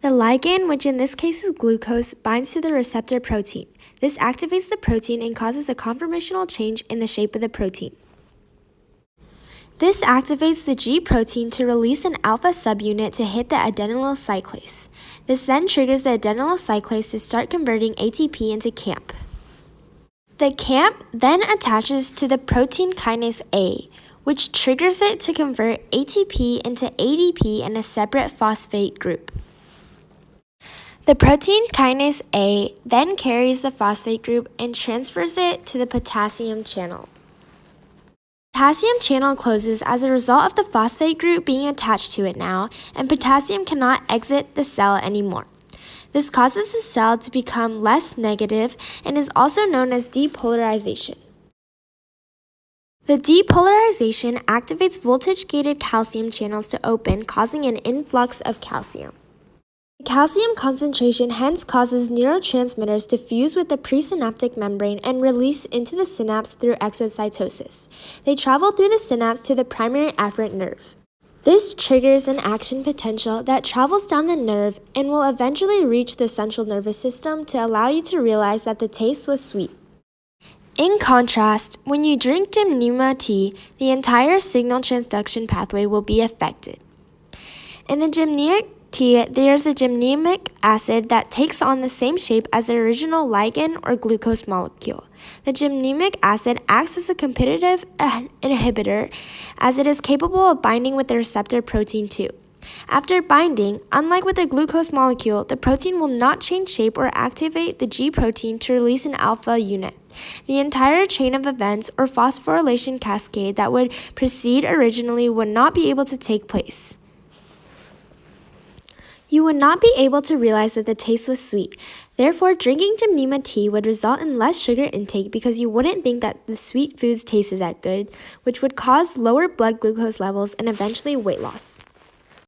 The ligand, which in this case is glucose, binds to the receptor protein. This activates the protein and causes a conformational change in the shape of the protein. This activates the G protein to release an alpha subunit to hit the adenylyl cyclase. This then triggers the adenylyl cyclase to start converting ATP into CAMP. The CAMP then attaches to the protein kinase A, which triggers it to convert ATP into ADP in a separate phosphate group. The protein kinase A then carries the phosphate group and transfers it to the potassium channel. Potassium channel closes as a result of the phosphate group being attached to it now, and potassium cannot exit the cell anymore. This causes the cell to become less negative and is also known as depolarization. The depolarization activates voltage-gated calcium channels to open, causing an influx of calcium. The calcium concentration hence causes neurotransmitters to fuse with the presynaptic membrane and release into the synapse through exocytosis. They travel through the synapse to the primary afferent nerve. This triggers an action potential that travels down the nerve and will eventually reach the central nervous system to allow you to realize that the taste was sweet. In contrast, when you drink Gymnema tea, the entire signal transduction pathway will be affected. In the Gymnema tea, there's a gymnemic acid that takes on the same shape as the original ligand or glucose molecule. The gymnemic acid acts as a competitive inhibitor as it is capable of binding with the receptor protein 2. After binding, unlike with the glucose molecule, the protein will not change shape or activate the G protein to release an alpha unit. The entire chain of events or phosphorylation cascade that would precede originally would not be able to take place. You would not be able to realize that the taste was sweet. Therefore, drinking Gymnema tea would result in less sugar intake because you wouldn't think that the sweet foods tasted that good, which would cause lower blood glucose levels and eventually weight loss.